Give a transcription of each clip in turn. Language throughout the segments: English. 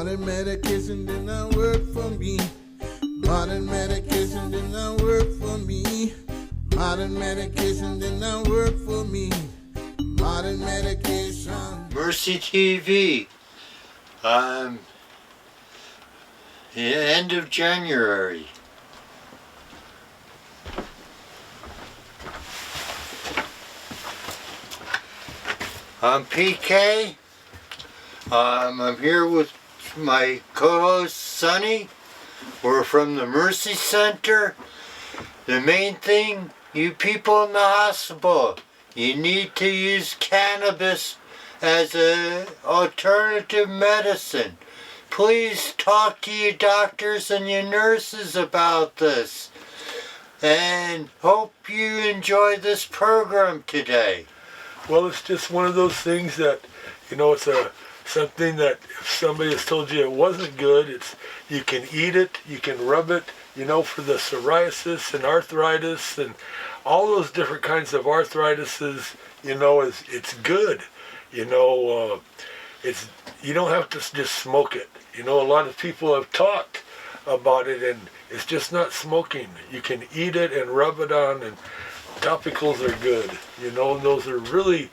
Modern medication did not work for me. Modern medication did not work for me. Modern medication did not work for me. Modern medication. Mercy TV. The end of January. I'm PK. I'm here with my co-host Sonny. We're from the Mercy Center. The main thing, you people in the hospital, you need to use cannabis as an alternative medicine. Please talk to your doctors and your nurses about this. And hope you enjoy this program today. Well, it's just one of those things that, it's something that if somebody has told you it wasn't good, you can eat it, you can rub it, for the psoriasis and arthritis and all those different kinds of arthritises, it's good. You don't have to just smoke it. A lot of people have talked about it, and it's just not smoking. You can eat it and rub it on, and topicals are good. Those are really,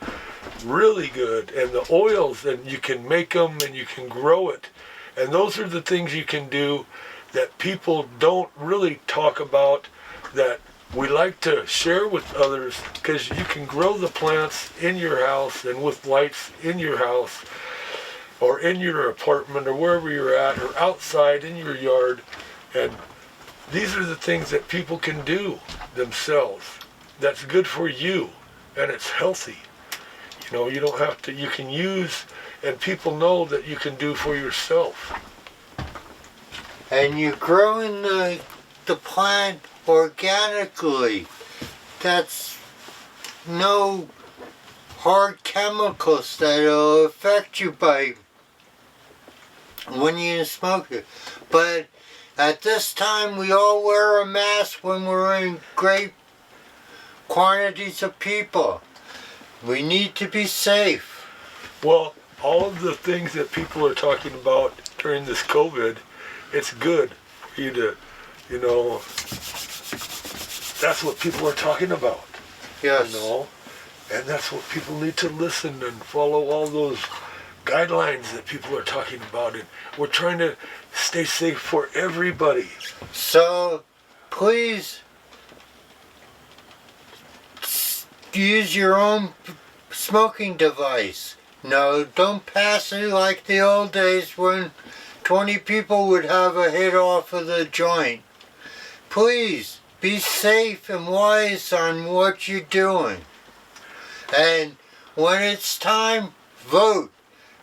really good. And the oils, and you can make them and you can grow it. And those are the things you can do that people don't really talk about, that we like to share with others, because you can grow the plants in your house and with lights in your house or in your apartment or wherever you're at, or outside in your yard. And these are the things that people can do themselves. That's good for you, and it's healthy. You don't have to, you can use, and people know that you can do for yourself. And you're growing the plant organically. That's no hard chemicals that'll affect you when you smoke it. But at this time, we all wear a mask when we're in great quantities of people. We need to be safe. Well, all of the things that people are talking about during this COVID, it's good for you to, that's what people are talking about. Yes. And that's what people need to listen and follow all those guidelines that people are talking about. And we're trying to stay safe for everybody. So, please use your own smoking device. No, don't pass it like the old days when 20 people would have a hit off of the joint. Please be safe and wise on what you're doing. And when it's time, vote.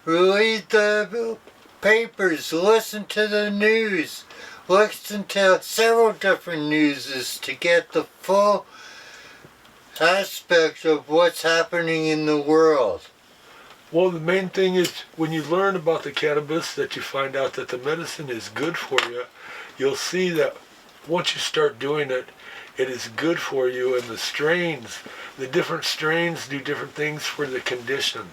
Read the papers, listen to the news, listen to several different newses to get the full aspect of what's happening in the world. Well, the main thing is when you learn about the cannabis, that you find out that the medicine is good for you, you'll see that once you start doing it, it is good for you. And the different strains do different things for the condition.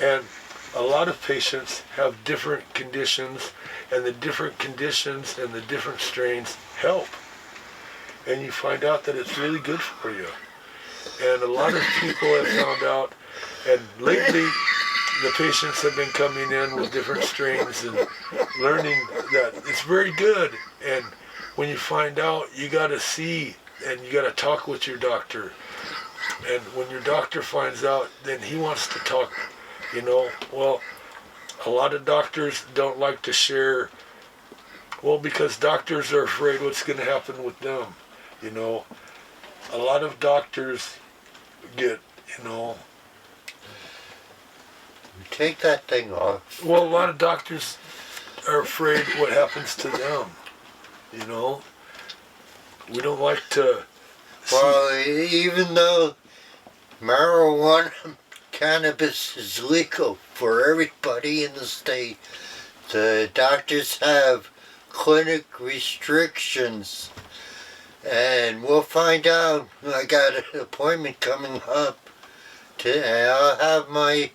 And a lot of patients have different conditions, and the different conditions and the different strains help. And you find out that it's really good for you. And a lot of people have found out, and lately the patients have been coming in with different strains and learning that it's very good. And when you find out, you got to see and you got to talk with your doctor. And when your doctor finds out, then he wants to talk. Well, a lot of doctors don't like to share, because doctors are afraid what's going to happen with them. A lot of doctors get, Take that thing off. Well, a lot of doctors are afraid what happens to them. We don't like to. Well, even though marijuana, cannabis is legal for everybody in the state, the doctors have clinic restrictions. And we'll find out. I got an appointment coming up. I'll have my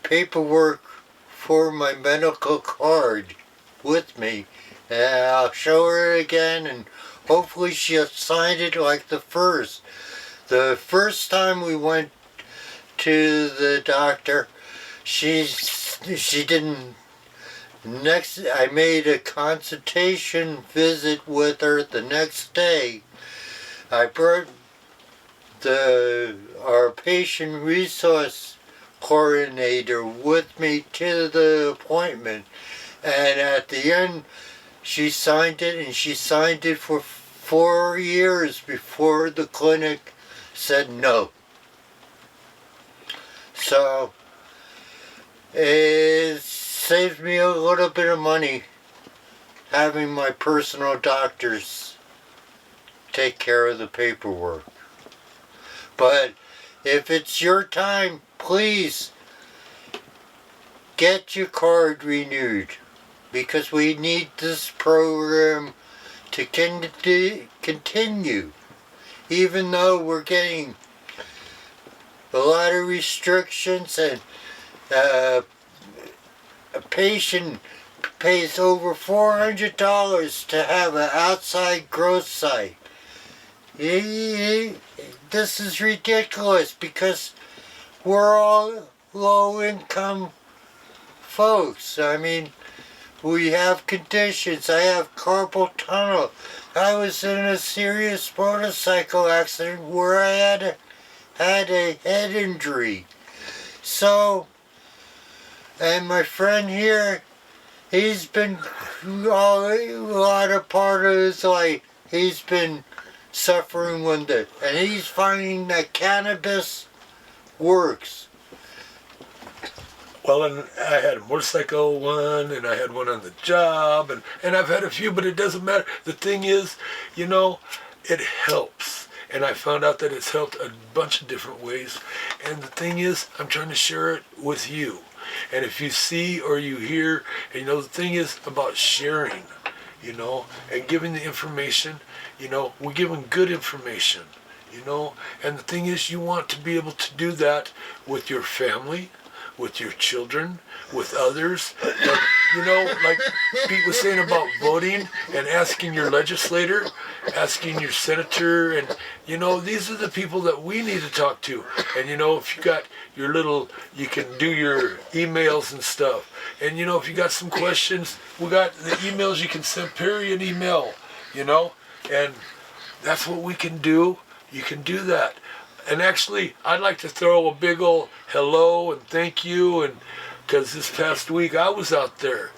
paperwork for my medical card with me. And I'll show her again, and hopefully she'll sign it like the first. The first time we went to the doctor, she didn't. I made a consultation visit with her the next day. I brought our patient resource coordinator with me to the appointment, and at the end she signed it, and she signed it for 4 years before the clinic said no. So it saved me a little bit of money having my personal doctors take care of the paperwork. But if it's your time, please get your card renewed, because we need this program to continue. Even though we're getting a lot of restrictions, and a patient pays over $400 to have an outside growth site. This is ridiculous, because we're all low-income folks. I mean, we have conditions. I have carpal tunnel. I was in a serious motorcycle accident where I had a head injury. So, and my friend here, he's been a lot of part of his life, he's been suffering with it, and he's finding that cannabis works. Well, and I had a motorcycle one, and I had one on the job, and I've had a few, but it doesn't matter. The thing is, you know, it helps. And I found out that it's helped a bunch of different ways. And the thing is, I'm trying to share it with you. And if you see or you hear, and you know, the thing is about sharing, you know, and giving the information, you know, we're giving good information, you know. And the thing is, you want to be able to do that with your family, with your children, with others. But, you know, like Pete was saying about voting and asking your legislator, asking your senator, and, you know, these are the people that we need to talk to. And, you know, if you got your little, you can do your emails and stuff. And, you know, if you got some questions, we got the emails you can send Perry an email, you know, and that's what we can do. You can do that. And actually, I'd like to throw a big old hello and thank you, and because this past week I was out there,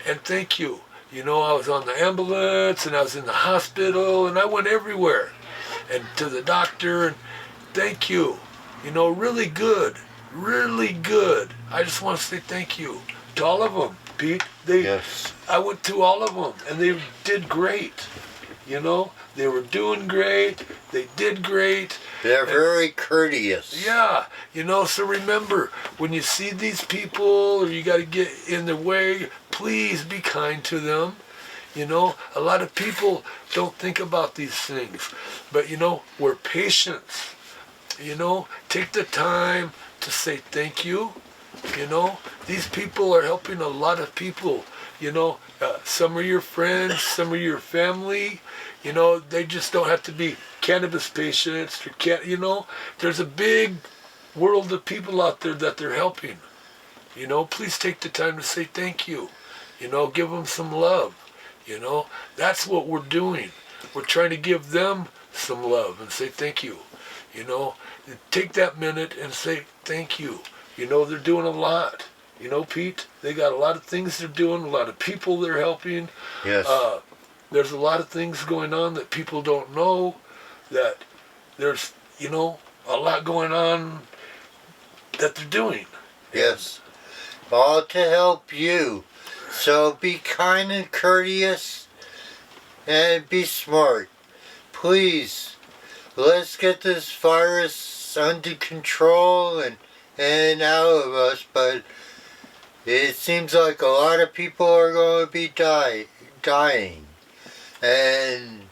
and thank you. You know, I was on the ambulance, and I was in the hospital, and I went everywhere, and to the doctor, and thank you. You know, really good, really good. I just want to say thank you to all of them, Pete. Yes. I went to all of them, and they did great. You know, they were doing great. They did great. They're very courteous. Yeah, you know, so remember, when you see these people or you got to get in their way, please be kind to them. You know, a lot of people don't think about these things. But, you know, we're patients. You know, take the time to say thank you. You know, these people are helping a lot of people. You know, some are your friends, some are your family. You know, they just don't have to be cannabis patients. Or you know, there's a big world of people out there that they're helping. You know, please take the time to say thank you. You know, give them some love. You know, that's what we're doing. We're trying to give them some love and say thank you. You know, take that minute and say thank you. You know, they're doing a lot. You know, Pete, they got a lot of things they're doing, a lot of people they're helping. Yes. There's a lot of things going on that people don't know, that there's, you know, a lot going on that they're doing. Yes. All to help you. So be kind and courteous and be smart. Please, let's get this virus under control and out of us, but it seems like a lot of people are going to be dying. And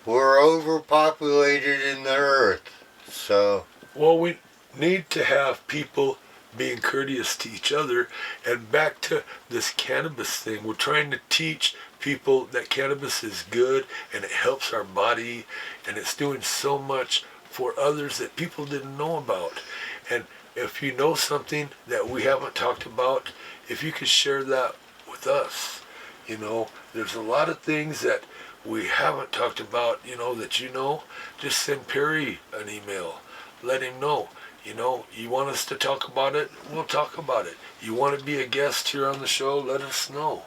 we're overpopulated in the earth. So, well, we need to have people being courteous to each other. And back to this cannabis thing, we're trying to teach people that cannabis is good and it helps our body and it's doing so much for others that people didn't know about. And if you know something that we haven't talked about, if you could share that with us. You know, there's a lot of things that we haven't talked about, you know, that you know. Just send Perry an email. Let him know. You know, you want us to talk about it, we'll talk about it. You want to be a guest here on the show, let us know.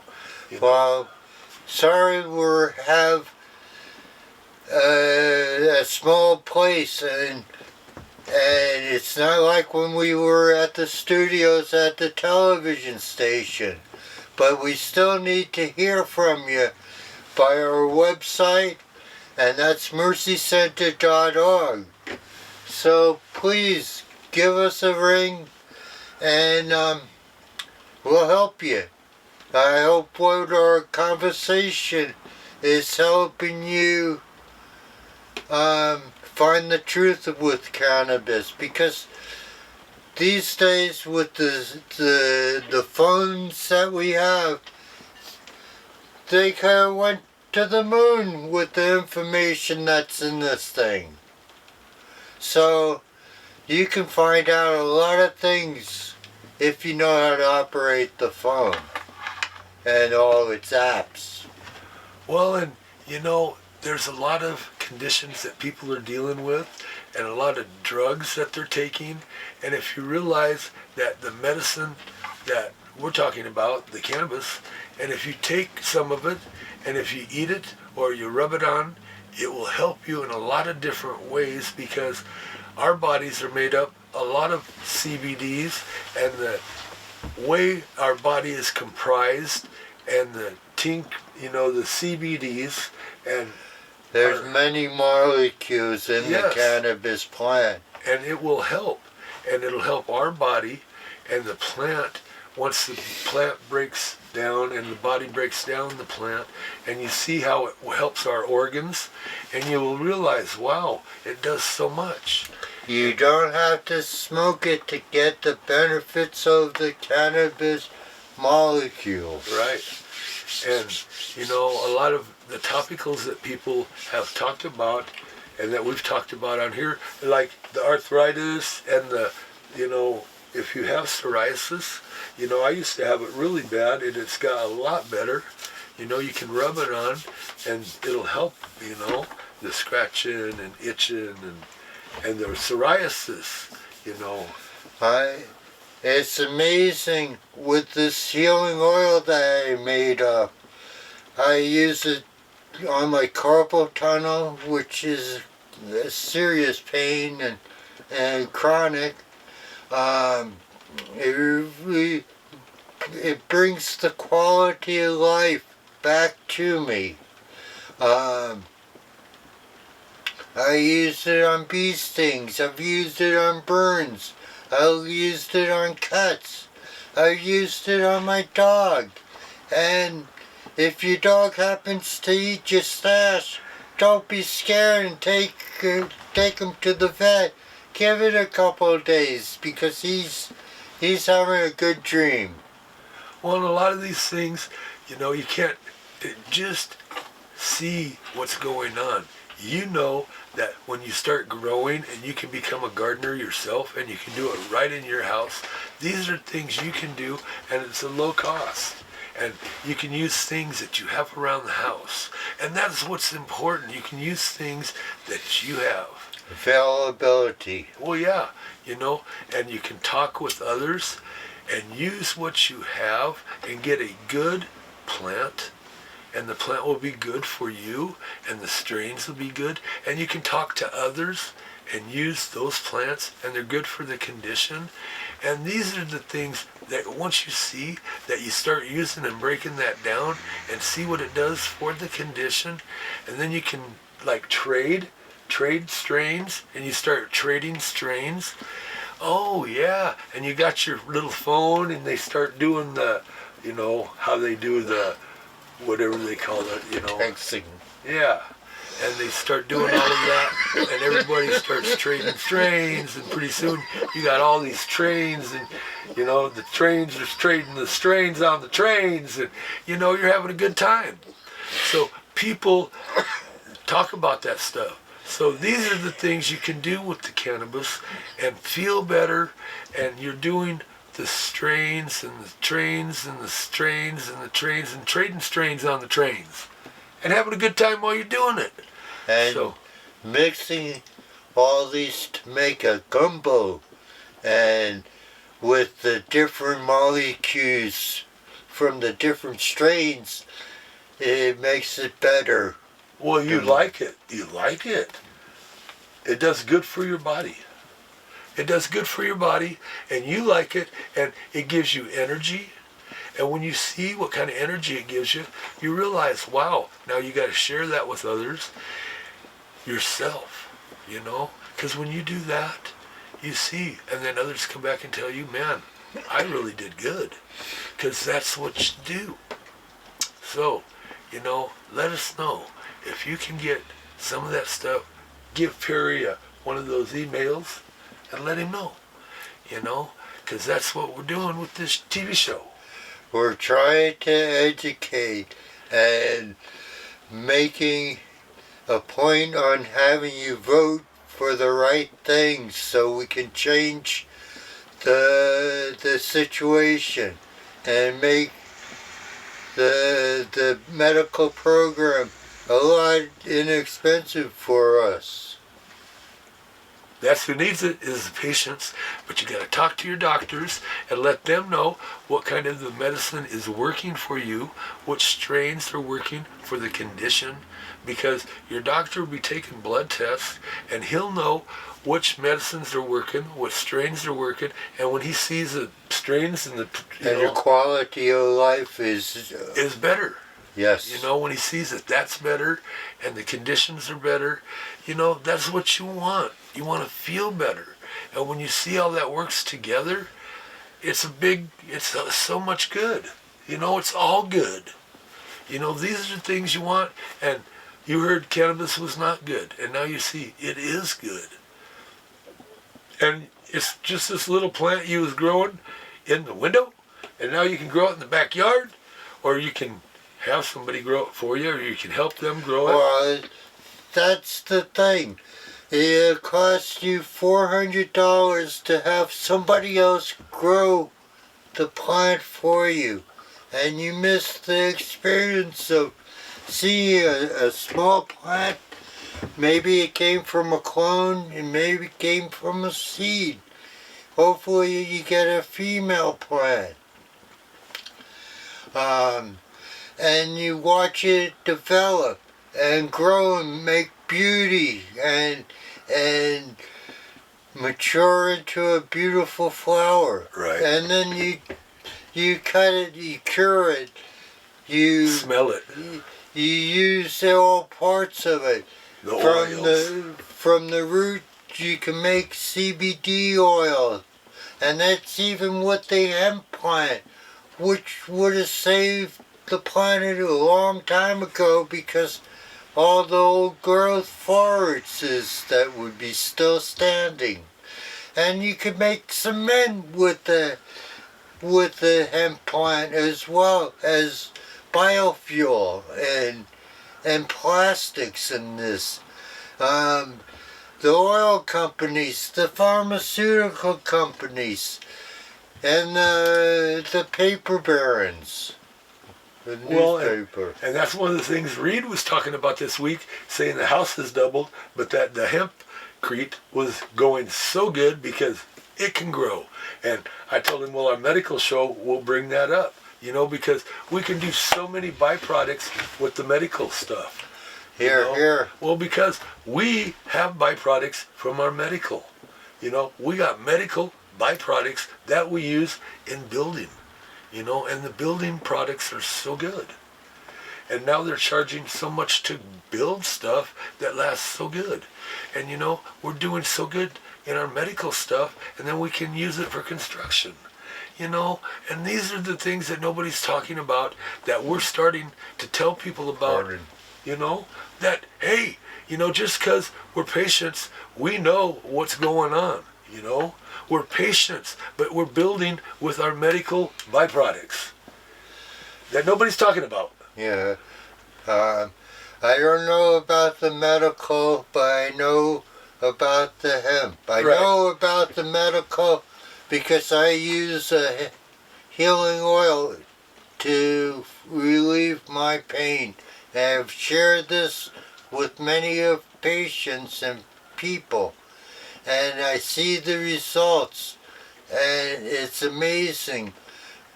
You know? Well, sorry we have a small place, and it's not like when we were at the studios at the television station. But we still need to hear from you by our website, and that's mercycenter.org. So please give us a ring, and we'll help you. I hope what our conversation is helping you find the truth with cannabis, because these days with the phones that we have, they kind of went to the moon with the information that's in this thing. So you can find out a lot of things if you know how to operate the phone and all its apps. Well, and you know, there's a lot of conditions that people are dealing with and a lot of drugs that they're taking. And if you realize that the medicine that we're talking about, the cannabis, and if you take some of it and if you eat it or you rub it on, it will help you in a lot of different ways, because our bodies are made up a lot of CBDs, and the way our body is comprised and the the CBDs, and there's many molecules in the Yes. cannabis plant. and it will help, and it'll help our body and the plant. Once the plant breaks down and the body breaks down the plant, and you see how it helps our organs, and you will realize, wow, it does so much. You don't have to smoke it to get the benefits of the cannabis molecules. Right. And, you know, a lot of the topicals that people have talked about and that we've talked about on here, like the arthritis and the, you know, if you have psoriasis, you know, I used to have it really bad, and it's got a lot better. You know, you can rub it on and it'll help, you know, the scratching and itching and the psoriasis, you know. It's amazing with this healing oil that I made up. I use it on my carpal tunnel, which is a serious pain and chronic. It brings the quality of life back to me. I used it on bee stings. I've used it on burns. I've used it on cuts. I've used it on my dog. And if your dog happens to eat your stash, don't be scared and take him to the vet. Give it a couple of days, because he's having a good dream. Well, and a lot of these things, you know, you can't just see what's going on. You know that when you start growing and you can become a gardener yourself and you can do it right in your house, these are things you can do, and it's a low cost. And you can use things that you have around the house. And that's what's important. You can use things that you have. Availability. Well, yeah, you know, and you can talk with others and use what you have and get a good plant, and the plant will be good for you, and the strains will be good, and you can talk to others and use those plants, and they're good for the condition. And these are the things that once you see that, you start using and breaking that down and see what it does for the condition, and then you can like trade strains, and you start trading strains. Oh yeah, and you got your little phone and they start doing the, you know, how they do the, whatever they call it, you know. Texting. Yeah, and they start doing all of that, and everybody starts trading strains, and pretty soon you got all these trains, and you know the trains are trading the strains on the trains, and you know you're having a good time. So people talk about that stuff. So these are the things you can do with the cannabis and feel better, and you're doing the strains and the trains and the strains and the trains and trading strains on the trains and having a good time while you're doing it. And So mixing all these to make a gumbo, and with the different molecules from the different strains, it makes it better. well, you like it. You like it. It does good for your body. It does good for your body, and you like it, and it gives you energy. And when you see what kind of energy it gives you, you realize, wow, now you got to share that with others, yourself, you know? Because when you do that, you see, and then others come back and tell you, man, I really did good. Because that's what you do. So, you know, let us know. If you can get some of that stuff, give Perry one of those emails and let him know, you know, because that's what we're doing with this TV show. We're trying to educate and making a point on having you vote for the right things so we can change the situation and make the medical program a lot inexpensive for us. That's who needs it, is the patients. But you got to talk to your doctors and let them know what kind of the medicine is working for you, what strains are working for the condition, because your doctor will be taking blood tests and he'll know which medicines are working, what strains are working, and when he sees the strains and your quality of life is better. yes. You know, when he sees that that's better and the conditions are better, you know, that's what you want. You want to feel better. And when you see all that works together, it's so much good. You know, it's all good. You know, these are the things you want. And you heard cannabis was not good. And now you see it is good. And it's just this little plant you was growing in the window. And now you can grow it in the backyard. Or you can have somebody grow it for you, or you can help them grow it. Well, that's the thing. It costs you $400 to have somebody else grow the plant for you. And you miss the experience of seeing a small plant. Maybe it came from a clone, and maybe it came from a seed. Hopefully you get a female plant. And you watch it develop and grow and make beauty and mature into a beautiful flower. Right. And then you cut it, you cure it, you Smell it. you use all parts of it. The oils. From the root you can make CBD oil, and that's even with the hemp plant, which would have saved the planet a long time ago, because all the old growth forests that would be still standing. And you could make cement with the hemp plant, as well as biofuel and plastics in this. The oil companies, the pharmaceutical companies, and the paper barons. The newspaper. And that's one of the things Reed was talking about this week, saying the house has doubled, but that the hempcrete was going so good because it can grow. And I told him, well, our medical show will bring that up, you know, because we can do so many byproducts with the medical stuff. Here. Well, because we have byproducts from our medical. You know, we got medical byproducts that we use in building. You know, and the building products are so good. And now they're charging so much to build stuff that lasts so good. And you know, we're doing so good in our medical stuff, and then we can use it for construction. You know, and these are the things that nobody's talking about, that we're starting to tell people about. you know, that, hey, you know, just because we're patients, we know what's going on, you know. We're patients, but we're building with our medical byproducts that nobody's talking about. Yeah. I don't know about the medical, but I know about the hemp. I Right. know about the medical because I use a healing oil to relieve my pain. And I've shared this with many of patients and people, and I see the results, and it's amazing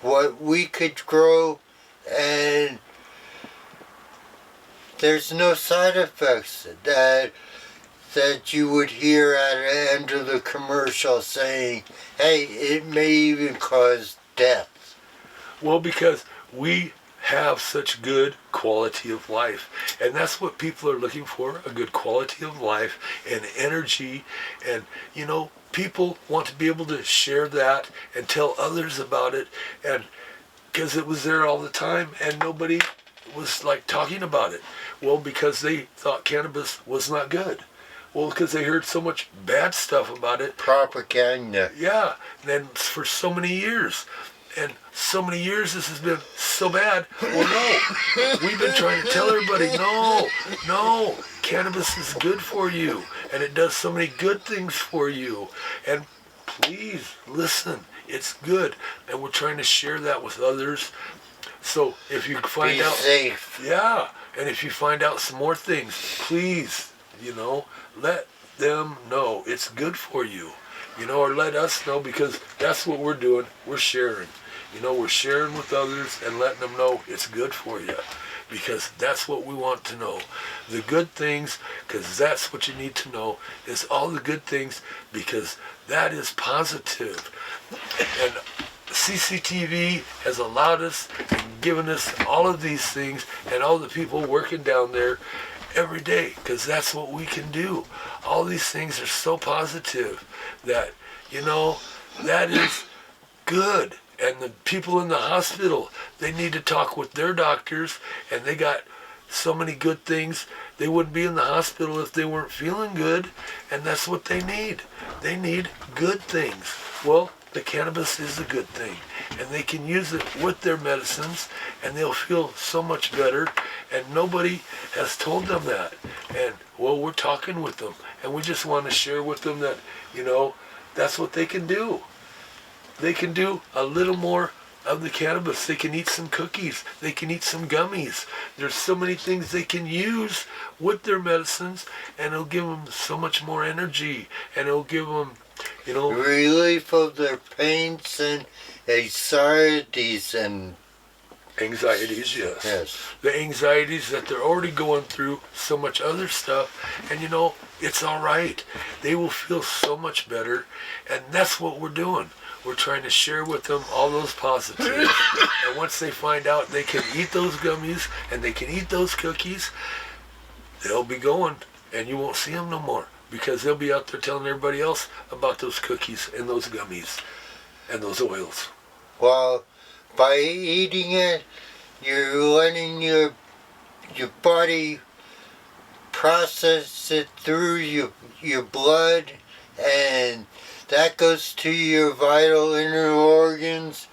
what we could grow, and there's no side effects that you would hear at the end of the commercial saying, hey, it may even cause death. Well, because we have such good quality of life. And that's what people are looking for, a good quality of life and energy. And, you know, people want to be able to share that and tell others about it. And because it was there all the time and nobody was like talking about it. Well, because they thought cannabis was not good. Well, because they heard so much bad stuff about it. Propaganda. Yeah, and then for so many years. And so many years this has been so bad. Well, no, we've been trying to tell everybody, no, cannabis is good for you. And it does so many good things for you. And please listen, it's good. And we're trying to share that with others. So if you find Be out, safe. yeah, and if you find out some more things, please, you know, let them know it's good for you. You know, or let us know, because that's what we're doing. We're sharing. You know, we're sharing with others and letting them know it's good for you, because that's what we want to know. The good things, because that's what you need to know, is all the good things, because that is positive. And CCTV has allowed us and given us all of these things, and all the people working down there every day, because that's what we can do. All these things are so positive that, you know, that is good. And the people in the hospital, they need to talk with their doctors, and they got so many good things. They wouldn't be in the hospital if they weren't feeling good, and that's what they need. They need good things. Well, the cannabis is a good thing, and they can use it with their medicines, and they'll feel so much better, and nobody has told them that. And, well, we're talking with them, and we just want to share with them that, you know, that's what they can do. They can do a little more of the cannabis. They can eat some cookies. They can eat some gummies. There's so many things they can use with their medicines, and it'll give them so much more energy, and it'll give them, you know, Relief of their pains and anxieties and anxieties, yes. yes. The anxieties that they're already going through, so much other stuff, and you know, it's all right. They will feel so much better, and that's what we're doing. We're trying to share with them all those positives. And once they find out they can eat those gummies and they can eat those cookies, they'll be going, and you won't see them no more, because they'll be out there telling everybody else about those cookies and those gummies and those oils. Well, by eating it, you're letting your body process it through your blood, and that goes to your vital inner organs.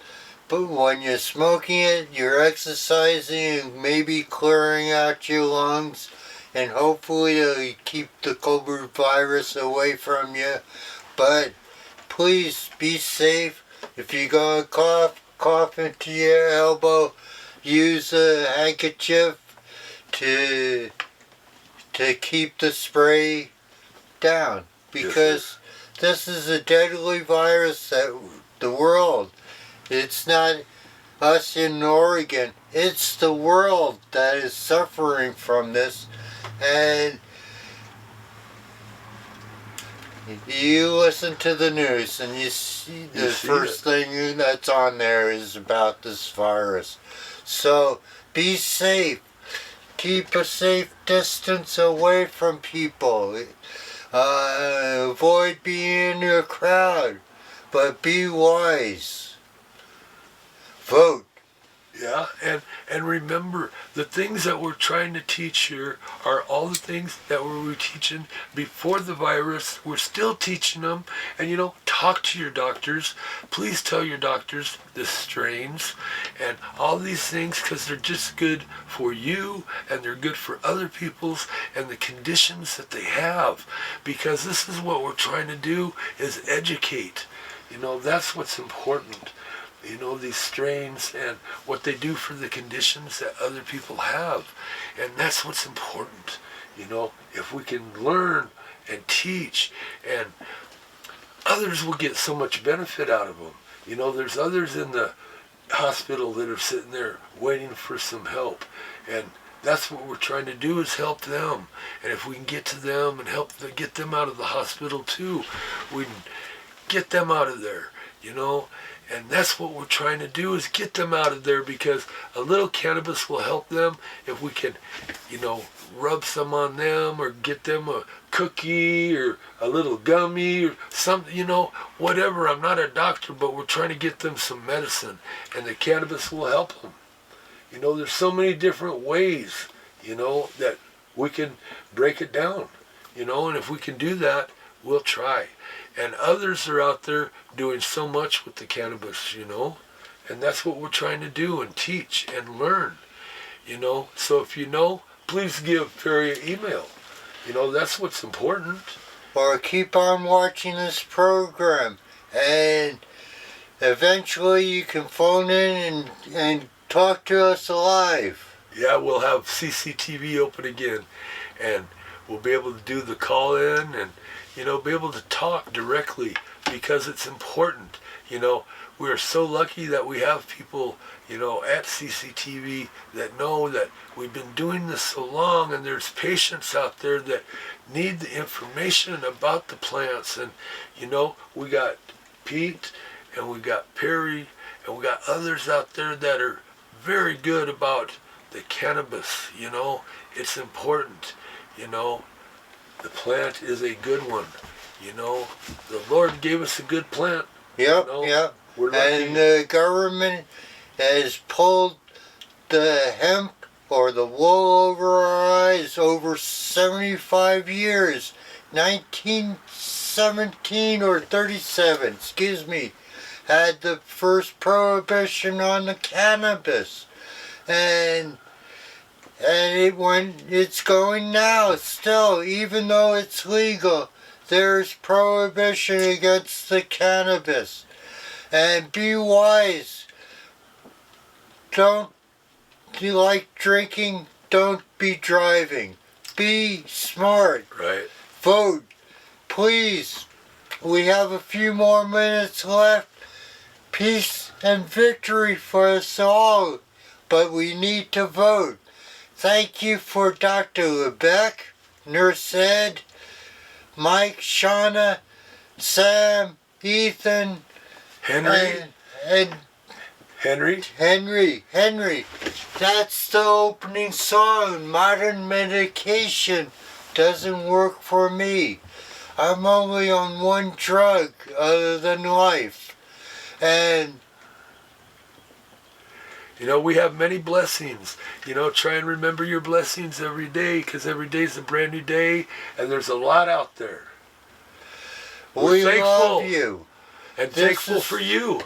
But when you're smoking it, you're exercising and maybe clearing out your lungs, and hopefully it'll keep the COVID virus away from you. But please be safe. If you're going to cough into your elbow, use a handkerchief to keep the spray down, because this is a deadly virus that the world, it's not us in Oregon, it's the world that is suffering from this. And you listen to the news and you see the first thing that's on there is about this virus. So be safe. Keep a safe distance away from people. Avoid being in a crowd, but be wise. Vote. Yeah, and remember, the things that we're trying to teach here are all the things that we were teaching before the virus. We're still teaching them. And talk to your doctors. Please tell your doctors the strains and all these things, because they're just good for you and they're good for other people's and the conditions that they have. Because this is what we're trying to do, is educate. That's what's important. These strains and what they do for the conditions that other people have. And that's what's important. If we can learn and teach, and others will get so much benefit out of them. There's others in the hospital that are sitting there waiting for some help. And that's what we're trying to do, is help them. And if we can get to them and help them, get them out of the hospital too, we can get them out of there, And that's what we're trying to do, is get them out of there, because a little cannabis will help them if we can, rub some on them, or get them a cookie or a little gummy or something, whatever. I'm not a doctor, but we're trying to get them some medicine, and the cannabis will help them. There's so many different ways, that we can break it down, and if we can do that, we'll try. And others are out there doing so much with the cannabis, and that's what we're trying to do and teach and learn, So if please give Perry an email. That's what's important. Or keep on watching this program, and eventually you can phone in and talk to us live. Yeah, we'll have CCTV open again, and we'll be able to do the call in and be able to talk directly, because it's important. We're so lucky that we have people, at CCTV that know that we've been doing this so long, and there's patients out there that need the information about the plants. And, we got Pete, and we got Perry, and we got others out there that are very good about the cannabis. It's important, The plant is a good one. The Lord gave us a good plant. Yep, yep. And the government has pulled the hemp or the wool over our eyes over 75 years. 1917 or 37, had the first prohibition on the cannabis. And it's going now still, even though it's legal. There's prohibition against the cannabis. And be wise. Don't you like drinking? Don't be driving. Be smart. Right. Vote. Please. We have a few more minutes left. Peace and victory for us all. But we need to vote. Thank you for Dr. Lebec, Nurse Ed, Mike, Shauna, Sam, Ethan, Henry. And Henry. That's the opening song. Modern medication doesn't work for me. I'm only on one drug other than life. And we have many blessings. Try and remember your blessings every day, because every day is a brand new day, and there's a lot out there. we love you. And thankful for you.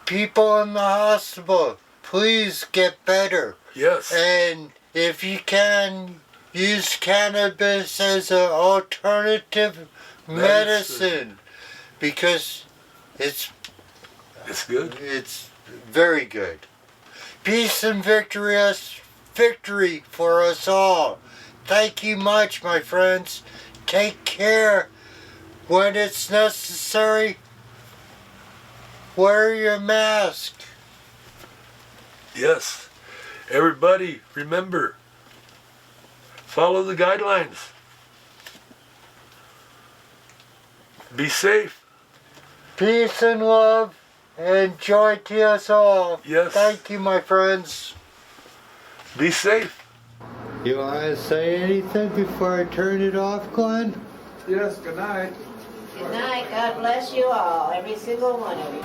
People in the hospital, please get better. Yes. And if you can, use cannabis as an alternative medicine, because it's good. It's very good. Peace and victory for us all. Thank you much, my friends. Take care. When it's necessary, wear your mask. Yes. Everybody, remember, follow the guidelines. Be safe. Peace and love and joy to us all. Yes. Thank you, my friends. Be safe. You want to say anything before I turn it off, Glenn? Yes, good night. Good night. God bless you all, every single one of you.